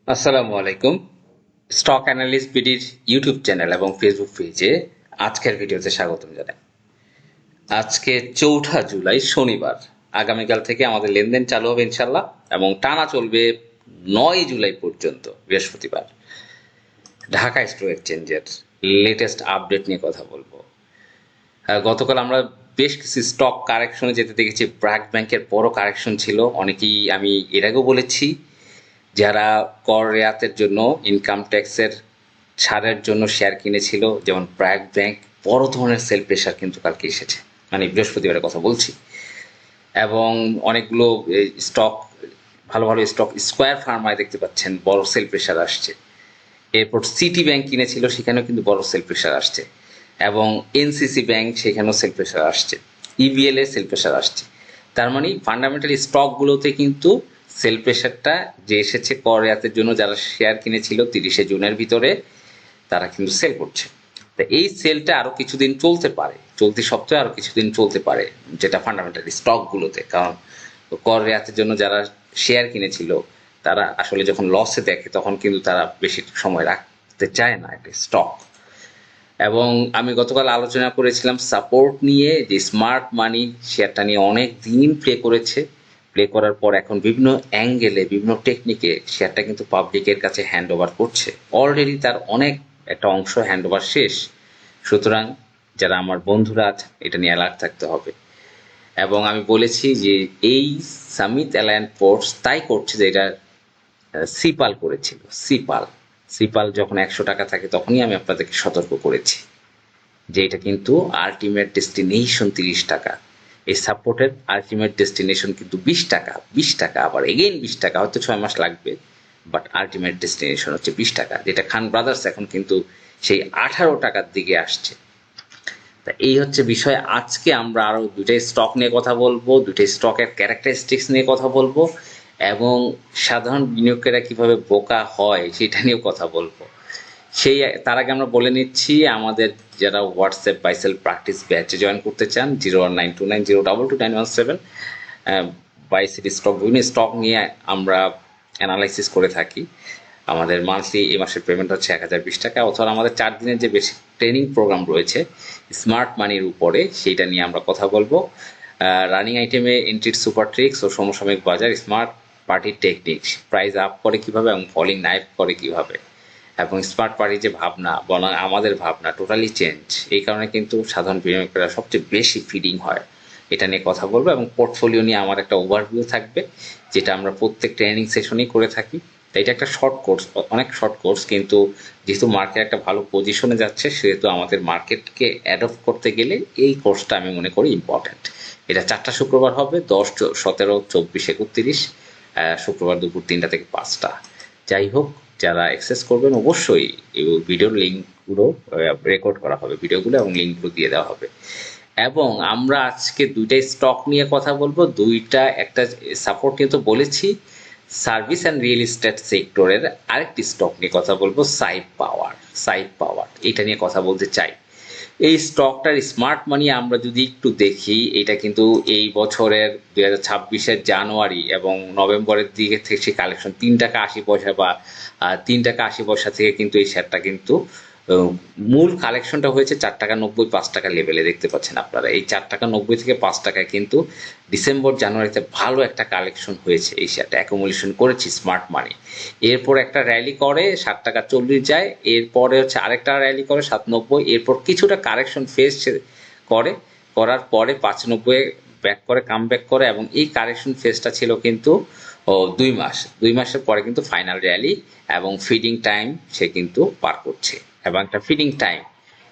আসসালামু আলাইকুম। Stock analyst বিডির YouTube channel এবং ফেসবুক পেজে আজকের ভিডিওতে স্বাগতম জানাই। আজকে 4 জুলাই শনিবার। আগামীকাল থেকে আমাদের লেনদেন চালু হবে ইনশাল্লাহ এবং টানা চলবে 9 জুলাই পর্যন্ত বৃহস্পতিবার। ঢাকা স্টক এক্সচেঞ্জের লেটেস্ট আপডেট নিয়ে কথা বলবো। গতকাল আমরা বেশ কিছু স্টক কারেকশনে যেতে দেখেছি। ব্র্যাক ব্যাংকের বড় কারেকশন ছিল। অনেকেই আমি এর আগেও বলেছি, যারা কর রেয়াতের জন্য ইনকাম ট্যাক্সের ছাড়ের জন্য শেয়ার কিনেছিল, যেমন ব্র্যাক ব্যাংক, বড় ধরনের সেল প্রেশার কিন্তু কালকে এসেছে, মানে বৃহস্পতিবারের কথা বলছি। এবং অনেকগুলো স্টক, ভালো ভালো স্টক, স্কোয়ার ফার্মায় দেখতে পাচ্ছেন বড় সেল প্রেশার আসছে। এরপর সিটি ব্যাংক কিনেছিল, সেখানেও কিন্তু বড় সেল প্রেশার আসছে। এবং এনসিসি ব্যাংক, সেখানেও সেল প্রেশার আসছে। ইবিএল এ সেল প্রেশার আসছে। তার মানে ফান্ডামেন্টালি স্টকগুলোতে কিন্তু সেল প্রেশারটা যে এসেছে কর রেয়াতের জন্য, যারা শেয়ার কিনেছিল 30 জুনের ভিতরে, তারা কিন্তু সেল করছে। তো এই সেলটা আরো কিছুদিন চলতে পারে, চলতি সপ্তাহে আরো কিছুদিন চলতে পারে, যেটা ফান্ডামেন্টালি স্টকগুলোতে। কারণ কর রেয়াতের জন্য যারা শেয়ার কিনেছিল, তারা আসলে যখন লসে দেখে তখন কিন্তু তারা বেশি সময় রাখতে চায় না একটা স্টক। এবং আমি গতকাল আলোচনা করেছিলাম সাপোর্ট নিয়ে, যে স্মার্ট মানি শেয়ারটা নিয়ে অনেক দিন প্লে করেছে। প্লে করার পর এখন বিভিন্ন অ্যাঙ্গেলে, বিভিন্ন টেকনিকে শেয়ারটা কিন্তু পাবলিকের কাছে হ্যান্ড ওভার করছে। অলরেডি তার অনেক একটা অংশ হ্যান্ড ওভার শেষ। সুতরাং যারা আমার বন্ধুরা আছে, এটা নিয়ে অ্যালার্ট থাকতে হবে। এবং আমি বলেছি যে এই সামিত অ্যালায়েন্স ফোর্স তাই করছে, যে এটা সিপাল করেছিল। সিপাল সিপাল যখন 100 টাকা থাকে, তখনই আমি আপনাদেরকে সতর্ক করেছি যে এটা কিন্তু আলটিমেট ডেস্টিনেশন 30 টাকা। এই সাপোর্টের আলটিমেট ডেস্টিনেশন কিন্তু 20 টাকা। 20 টাকা, আবার এগেইন 20 টাকা, হয়তো 6 মাস লাগবে, বাট আলটিমেট ডেস্টিনেশন হচ্ছে 20 টাকা, যেটা খান ব্রাদার্স এখন কিন্তু সেই 18 টাকার দিকে আসছে। তা এই হচ্ছে বিষয়। আজকে আমরা আরো দুইটা স্টক নিয়ে কথা বলবো, দুইটা স্টকের ক্যারেক্টারিস্টিক্স নিয়ে কথা বলবো, এবং সাধারণ বিনিয়োগকারীরা কিভাবে বোকা হয় সেটা নিয়েও কথা বলবো। সেই তার আগে আমরা বলে নিচ্ছি, আমাদের যারা হোয়াটসঅ্যাপ বাইসেল প্র্যাকটিস ব্যাচে জয়েন করতে চান, 019290222917, বাইসেল স্টক, বিভিন্ন স্টক নিয়ে আমরা অ্যানালাইসিস করে থাকি। আমাদের মান্থলি এই মাসের পেমেন্ট হচ্ছে 1020 টাকা, অথবা আমাদের 4 দিনের যে বেশি ট্রেনিং প্রোগ্রাম রয়েছে স্মার্ট মানির উপরে, সেইটা নিয়ে আমরা কথা বলবো। রানিং আইটেমে এন্ট্রির সুপার ট্রিক্স ও সমসাময়িক বাজার, স্মার্ট পার্টির টেকনিক্স, প্রাইস আপ করে কিভাবে এবং ফলিং নাইফ করে কিভাবে, এবং স্মার্ট পার্টির যে ভাবনা, বলা আমাদের ভাবনা টোটালি চেঞ্জ। এই কারণে কিন্তু সাধারণ বিনিয়োগকারীরা সবচেয়ে বেশি ফিডিং হয়, এটা নিয়ে কথা বলবো। এবং পোর্টফোলিও নিয়ে আমার একটা ওভারভিউ থাকবে, যেটা আমরা প্রত্যেক ট্রেনিং সেশনেই করে থাকি। তো এটা একটা শর্ট কোর্স, অনেক শর্ট কোর্স, কিন্তু যেহেতু মার্কেট একটা ভালো পজিশনে যাচ্ছে, সেহেতু আমাদের মার্কেটকে অ্যাডপ্ট করতে গেলে এই কোর্সটা আমি মনে করি ইম্পর্ট্যান্ট। এটা 4টা শুক্রবার হবে, 10, 17, 24, 31, শুক্রবার দুপুর 3টা থেকে 5টা। যাই হোক, যারা অ্যাক্সেস করবেন অবশ্যই এই ভিডিওর লিঙ্কগুলো রেকর্ড করা হবে, ভিডিওগুলো এবং লিঙ্কগুলো দিয়ে দেওয়া হবে। এবং আমরা আজকে দুইটা স্টক নিয়ে কথা বলবো, দুইটা, একটা সাপোর্ট কিন্তু বলেছি, সার্ভিস অ্যান্ড রিয়েল এস্টেট সেক্টরের আরেকটি স্টক নিয়ে কথা বলবো, সাইপ পাওয়ার। সাইপ পাওয়ার এটা নিয়ে কথা বলতে চাই। এই স্টকটার স্মার্ট মানি আমরা যদি একটু দেখি, এটা কিন্তু এই বছরের 2026-এর জানুয়ারি এবং নভেম্বরের দিকে থেকে কালেকশন 3 টাকা 80 পয়সা বা 3 টাকা 80 পয়সা থেকে কিন্তু এই শেয়ারটা কিন্তু মূল কালেকশনটা হয়েছে 4 টাকা 90 5 টাকা লেভেলে, দেখতে পাচ্ছেন আপনারা। এই 4 টাকা 90 থেকে 5 টাকায় কিন্তু ডিসেম্বর জানুয়ারিতে ভালো একটা কালেকশন হয়েছে, এই শেয়ারটা অ্যাকুমুলেশন করেছি স্মার্ট মানি। এরপর একটা র্যালি করে 7 টাকা 40 যায়, এরপরে হচ্ছে আরেকটা র্যালি করে 7.90, এরপর কিছুটা কারেকশন ফেস করে, করার পরে 5.90 ব্যাক করে, কাম ব্যাক করে, এবং এই কারেকশন ফেসটা ছিল কিন্তু 2 মাস। 2 মাসের পরে কিন্তু ফাইনাল র্যালি এবং ফিডিং টাইম সে কিন্তু পার করছে, এবং একটা ফিডিং টাইম।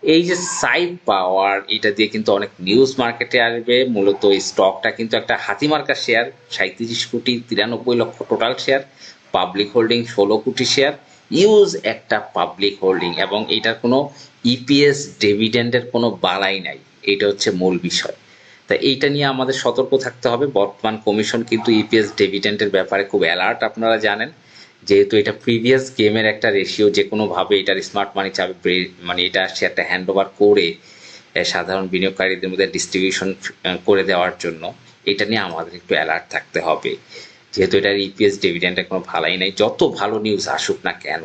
এই যে সাইপ পাওয়ার, এটা দিয়ে কিন্তু অনেক নিউজ মার্কেটে আসবে। মূলত এই স্টকটা কিন্তু একটা হাতিমার্কা শেয়ার, 37 কোটি 93 লক্ষ টোটাল শেয়ার, পাবলিক হোল্ডিং 16 কোটি শেয়ার, ইউজ একটা পাবলিক হোল্ডিং, এবং এটার কোনো ইপিএস ডিভিডেন্ডের কোনো বালাই নাই। এটা হচ্ছে মূল বিষয়। তা এইটা নিয়ে আমাদের সতর্ক থাকতে হবে। বর্তমান কমিশন কিন্তু ইপিএস ডিভিডেন্ডের ব্যাপারে খুব অ্যালার্ট, আপনারা জানেন। যেহেতু এটা প্রিভিয়াস গেমের একটা রেশিও, যে কোনোভাবে এটার স্মার্ট মানি চাবে, মানে এটা শেয়ারটা হ্যান্ড ওভার করে সাধারণ বিনিয়োগকারীদের মধ্যে ডিস্ট্রিবিউশন করে দেওয়ার জন্য, এটা নিয়ে আমাদের একটু অ্যালার্ট থাকতে হবে। যেহেতু এটার ইপিএস ডিভিডেন্ডের কোনো ভালাই নাই, যত ভালো নিউজ আসুক না কেন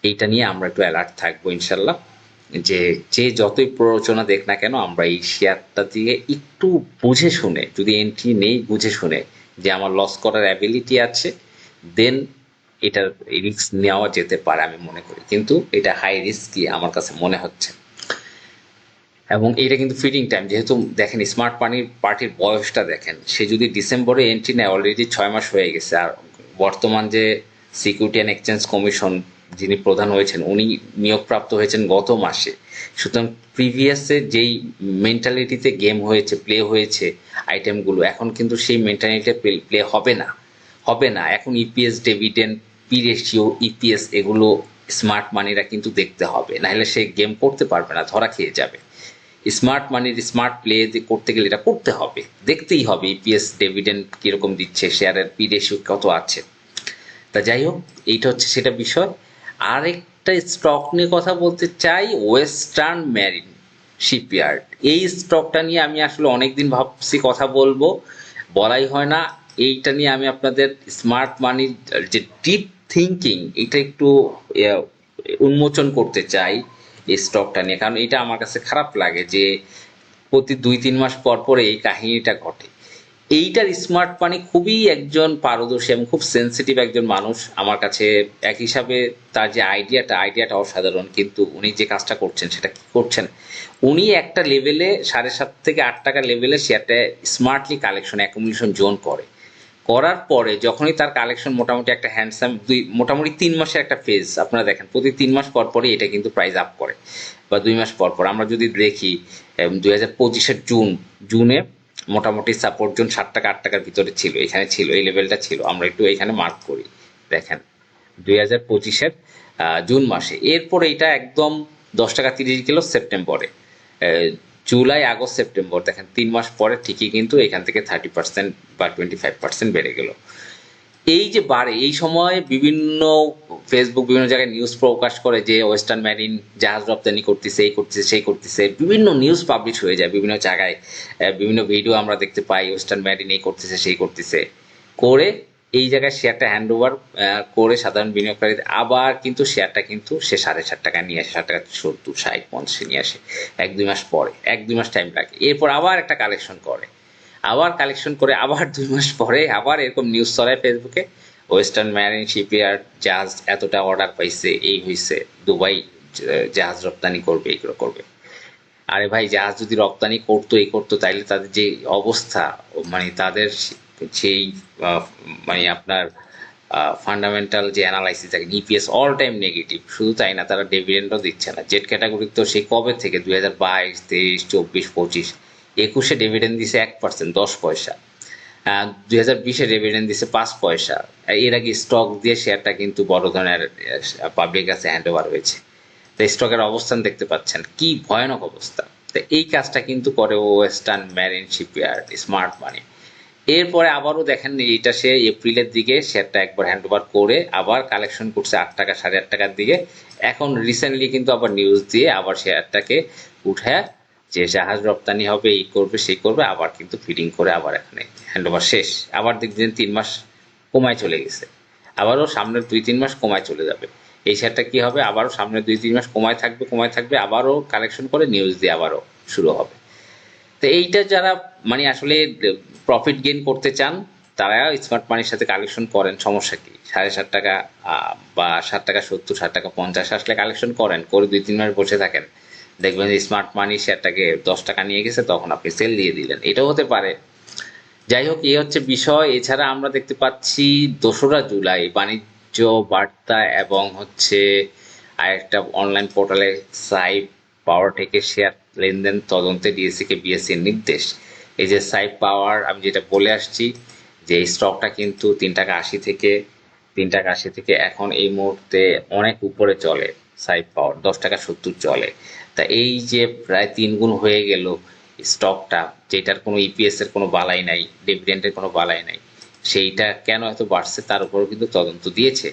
এইটা নিয়ে আমরা একটু অ্যালার্ট থাকবো ইনশাল্লাহ। যে যে যতই প্ররোচনা দেখ না কেন আমরা এই শেয়ারটা দিয়ে একটু বুঝে শুনে, যদি এন্ট্রি নেই বুঝে শুনে যে আমার লস করার অ্যাবিলিটি আছে, দেন এটার রিস্ক নেওয়া যেতে পারে আমি মনে করি, কিন্তু এটা হাই রিস্কই আমার কাছে মনে হচ্ছে। এবং এটা কিন্তু ফিডিং টাইম, যেহেতু দেখেন স্মার্ট মানির পার্টির বয়সটা দেখেন, সে যদি ডিসেম্বরে এন্ট্রি নেয় অলরেডি 6 মাস হয়ে গেছে। আর বর্তমান যে সিকিউরিটি অ্যান্ড এক্সচেঞ্জ কমিশন যিনি প্রধান হয়েছেন উনি নিয়োগপ্রাপ্ত হয়েছেন গত মাসে। সুতরাং প্রিভিয়াসে যেই মেন্টালিটিতে গেম হয়েছে, প্লে হয়েছে আইটেমগুলো, এখন কিন্তু সেই মেন্টালিটিতে প্লে হবে না। এখন EPS dividend, P ratio, EPS এগুলো স্মার্ট মানিরা কিন্তু দেখতে হবে, নাহলে সে গেম করতে পারবে না, ধরা খেয়ে যাবে। স্মার্ট মানির স্মার্ট প্লে করতে গেলে এটা করতে হবে, দেখতেই হবে ইপিএস ডিভিডেন্ড কিরকম দিচ্ছে, শেয়ারের পি রেশিও কত আছে। তা যাই হোক, এইটা হচ্ছে সেটা বিষয়। আরেকটা স্টক নিয়ে কথা বলতে চাই, ওয়েস্টার্ন মেরিন শিপইয়ার্ড। এই স্টকটা নিয়ে আমি আসলে অনেকদিন ভাবছি কথা বলবো, বলাই হয় না। এইটা নিয়ে আমি আপনাদের স্মার্ট মানির যে ডিপ থিঙ্কিং এটা একটু উন্মোচন করতে চাই এই স্টকটা নিয়ে, কারণ এটা আমার কাছে খারাপ লাগে যে প্রতি 2-3 মাস পর পর এই কাহিনীটা ঘটে। এইটার স্মার্ট মানি খুবই একজন পারদর্শী এবং খুব সেন্সিটিভ একজন মানুষ আমার কাছে। এক হিসাবে তার যে আইডিয়াটা অসাধারণ, কিন্তু উনি যে কাজটা করছেন সেটা কি করছেন, উনি একটা লেভেলে 7.5 থেকে 8 টাকা লেভেলে শেয়ারটা স্মার্টলি কালেকশন অ্যাকুমুলেশন জোন করার পরে যখনই তার কালেকশন মোটামুটি একটা হ্যান্ডসাম মোটামুটি 3 মাসের একটা ফেজ আপনারা দেখেন, প্রতি 3 মাস পর পরই এটা কিন্তু প্রাইস আপ করে, বা 2 মাস পর পর। আমরা যদি দেখি 2025-এর জুনে মোটামুটি সাপোর্ট জোন 7 টাকা 8 টাকার ভিতরে ছিল, এখানে ছিল, এই লেভেলটা ছিল। আমরা একটু এখানে মার্ক করি, দেখেন 2025-এর জুন মাসে। এরপরে এটা একদম 10 টাকা 30 গেল সেপ্টেম্বরে, জুলাই আগস্ট সেপ্টেম্বর, দেখেন 3 মাস পরে ঠিকই কিন্তু এখান থেকে 30% বা 25% বেড়ে গেল। এই যে বাড়ে, এই সময় বিভিন্ন ফেসবুক বিভিন্ন জায়গায় নিউজ প্রকাশ করে যে ওয়েস্টার্ন মেরিন জাহাজ রপ্তানি করতেছে, এই করতেছে সেই করতেছে, বিভিন্ন নিউজ পাবলিশ হয়ে যায় বিভিন্ন জায়গায়, বিভিন্ন ভিডিও আমরা দেখতে পাই ওয়েস্টার্ন মেরিন এই করতেছে সেই করতেছে করে। এই জায়গায় শেয়ারটা হ্যান্ড ওভার করে সাধারণ বিনিয়োগকারীদের, আবার কিন্তু শেয়ারটা কিন্তু সে 7.5 টাকা নিয়ে আসে, 7 টাকা 70, 60, 50 নিয়ে আসে 1-2 মাস পরে, 1-2 মাস টাইম লাগে। এরপর আবার একটা কালেকশন করে, আবার 2 মাস পরে আবার এরকম নিউজ ছড়ায় ফেসবুকে, ওয়েস্টার্ন মেরিন শিপইয়ার্ড জাহাজ এতটা অর্ডার পাইছে, এই হয়েছে, দুবাই জাহাজ রপ্তানি করবে, এইগুলো করবে। আরে ভাই, জাহাজ যদি রপ্তানি করতো এই করতো তাইলে তাদের যে অবস্থা, মানে তাদের সেই মানে আপনার ফান্ডামেন্টাল যে অ্যানালাইসিস থাকে, ইপিএস অল টাইম নেগেটিভ। শুধু তাই না, তারা ডিভিডেন্ডও দিচ্ছে না। জেড ক্যাটাগরি তো সেই কবে থেকে 2022, 23, 24, 25, 21-এ ডিভিডেন্ড দিছে 1%, 10 পয়সা। 2020-এ ডিভিডেন্ড দিছে 5 পয়সা। এর আগে স্টক দিয়ে শেয়ারটা কিন্তু বড় ধরনের পাবলিক কাছে হ্যান্ড ওভার হয়েছে। তো স্টকের অবস্থান দেখতে পাচ্ছেন, কি ভয়ানক অবস্থা। তো এই কাজটা কিন্তু করে ওয়েস্টার্ন মেরিন শিপইয়ার্ড স্মার্ট মানি। এরপরে আবারও দেখেন এইটা সে এপ্রিলের দিকে শেয়ারটা একবার হ্যান্ড ওভার করে আবার কালেকশন করছে 8 টাকা 8.5 টাকার দিকে। এখন রিসেন্টলি কিন্তু আবার নিউজ দিয়ে আবার শেয়ারটাকে উঠে যে জাহাজ রপ্তানি হবে, এই করবে সেই করবে, আবার কিন্তু ফিডিং করে আবার এখানে হ্যান্ড ওভার শেষ। আবার দেখবেন 3 মাস কমায় চলে গেছে, আবারও সামনের 2-3 মাস কমায় চলে যাবে। এই শেয়ারটা কি হবে, আবারও সামনের 2-3 মাস কমায় থাকবে, আবারও কালেকশন করে নিউজ দিয়ে আবারও শুরু হবে। তো এইটা যারা মানে আসলে প্রফিট গেইন করতে চান তারা স্মার্ট মানির সাথে কালেকশন করেন, সমস্যা কি? 7.5 টাকা বা 7 টাকা 70, 7 টাকা 50 আসলে কালেকশন করেন, করে 2-3 মাস বসে থাকেন, দেখবেন যে স্মার্ট মানি শেয়ারটাকে 10 টাকা নিয়ে গেছে, তখন আপনি সেল দিয়ে দিলেন, এটাও হতে পারে। যাই হোক, এই হচ্ছে বিষয়। এছাড়া আমরা দেখতে পাচ্ছি 2রা জুলাই বাণিজ্য বার্তা এবং হচ্ছে আরেকটা অনলাইন পোর্টালে সাইপ পাওয়ার থেকে শেয়ার লেনদেন তদন্তে ডিএসসি কে বিএসসি নির্দেশ। এই যে সাইপ পাওয়ার, আমি যেটা বলে আসছি যে এই স্টকটা কিন্তু 3 টাকা 80 থেকে এখন এই মুহূর্তে অনেক উপরে চলে। সাইপ পাওয়ার 10 টাকা 70 চলে। তা এই যে প্রায় 3 গুণ হয়ে গেল স্টকটা, যেটার কোনো ইপিএস এর কোনো বালাই নাই, ডিভিডেন্ডের কোনো বালাই নাই, সেইটা কেন এত বাড়ছে তার উপরও কিন্তু তদন্ত দিয়েছে।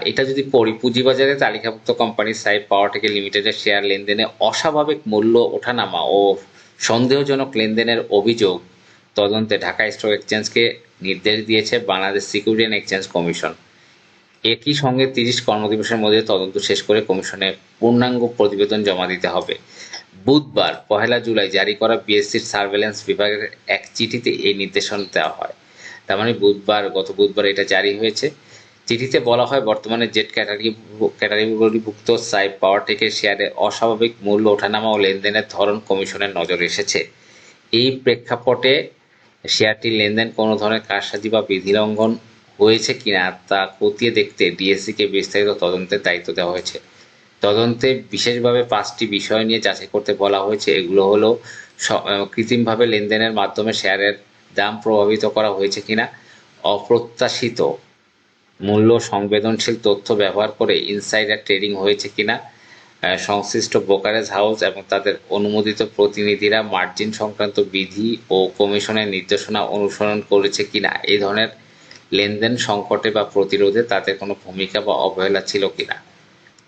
এটা যদি পড়ি, পুঁজিবাজারে তালিকাভুক্ত কোম্পানি সাইপ পাওয়ার টেক লিমিটেডের শেয়ার লেনদেনে অস্বাভাবিক মূল্য ওঠানামা ও সন্দেহজনক লেনদেনের অভিযোগ তদন্তে ঢাকা স্টক এক্সচেঞ্জকে নির্দেশ দিয়েছে Bangladesh security and exchange commission. একই সঙ্গে 30 কর্মদিবসের মধ্যে তদন্ত শেষ করে কমিশনে পূর্ণাঙ্গ প্রতিবেদন জমা দিতে হবে। বুধবার 1 জুলাই জারি করা বিএসসির সার্ভেলেন্স বিভাগের এক চিঠিতে এই নির্দেশনা দেওয়া হয়। তার মানে গত বুধবার এটা জারি হয়েছে। চিঠিতে বলা হয়, বর্তমানে জেড ক্যাটাগরিভুক্ত সাইপ পাওয়ারটেকের শেয়ারের অস্বাভাবিক মূল্য ওঠানামা ও লেনদেনের ধরন কমিশনের নজরে এসেছে। এই প্রেক্ষাপটে শেয়ারটির লেনদেন কোনো ধরনের কারসাজি বা বিধি লঙ্ঘন হয়েছে কিনা তা খতিয়ে দেখতে ডিএসইকে বিস্তারিত তদন্তের দায়িত্ব দেওয়া হয়েছে। তদন্তে বিশেষভাবে 5টি বিষয় নিয়ে যাচাই করতে বলা হয়েছে। এগুলো হলো কৃত্রিমভাবে লেনদেনের মাধ্যমে শেয়ারের দাম প্রভাবিত করা হয়েছে কিনা, অপ্রত্যাশিত মূল্য সংবেদনশীল তথ্য ব্যবহার করে ইনসাইডার ট্রেডিং হয়েছে কিনা, সংশ্লিষ্ট ব্রোকারেজ হাউস এবং তাদের অনুমোদিত প্রতিনিধিরা মার্জিন সংক্রান্ত বিধি ও কমিশনের নির্দেশনা অনুসরণ করেছে কিনা, এই ধরনের লেনদেন সংকটে বা প্রতিরোধে তাদের কোনো ভূমিকা বা অবহেলা ছিল কিনা।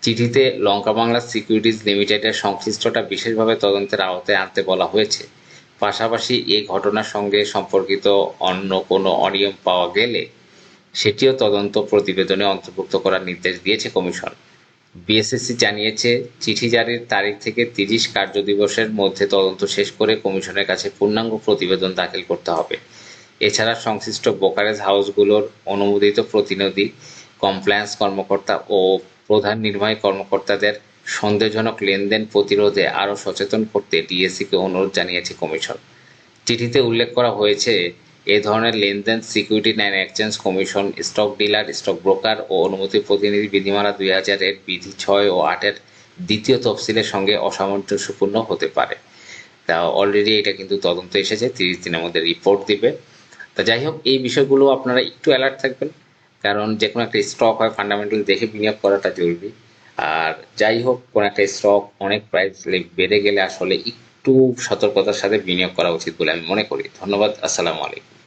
চিঠিতে লঙ্কা বাংলা সিকিউরিটিজ লিমিটেডের সংশ্লিষ্টতা বিশেষভাবে তদন্তের আওতায় আনতে বলা হয়েছে। পাশাপাশি এই ঘটনার সঙ্গে সম্পর্কিত অন্য কোনো অনিয়ম পাওয়া গেলে সেটিও তদন্ত প্রতিবেদনে অন্তর্ভুক্ত করার নির্দেশ দিয়েছে কমিশন। বিএসইসি জানিয়েছে, চিঠি জারির তারিখ থেকে 30 কার্যদিবসের মধ্যে তদন্ত শেষ করে কমিশনের কাছে পূর্ণাঙ্গ প্রতিবেদন দাখিল করতে হবে। এছাড়া সংশ্লিষ্ট ব্রোকারেজ হাউসগুলোর অনুমোদিত প্রতিনিধি, কমপ্লায়েন্স কর্মকর্তা ও প্রধান নির্বাহী কর্মকর্তাদের সন্দেহজনক লেনদেন প্রতিরোধে আরও সচেতন করতে ডিএসইকে অনুরোধ জানিয়েছে কমিশন। চিঠিতে উল্লেখ করা হয়েছে, এ ধরনের লেনদেন security and exchange commission, stock dealer, stock broker ও অনুমতি প্রতিনিধি বিধিমালা 2000 এর বিধি 6 ও 8 এর দ্বিতীয় তফসিলের সঙ্গে অসামঞ্জস্যপূর্ণ হতে পারে। তা অলরেডি এটা কিন্তু তদন্ত এসেছে, 30 দিনের মধ্যে রিপোর্ট দিবে। তা যাই হোক, এই বিষয়গুলো আপনারা একটু অ্যালার্ট থাকবেন, কারণ যে কোনো একটা স্টক হয় ফান্ডামেন্টাল দেখে বিনিয়োগ করাটা জরুরি। আর যাই হোক, কোনো একটা স্টক অনেক প্রাইস বেড়ে গেলে আসলে একটু সতর্কতার সাথে বিনিয়োগ করা উচিত বলে আমি মনে করি। ধন্যবাদ। আসসালামু আলাইকুম।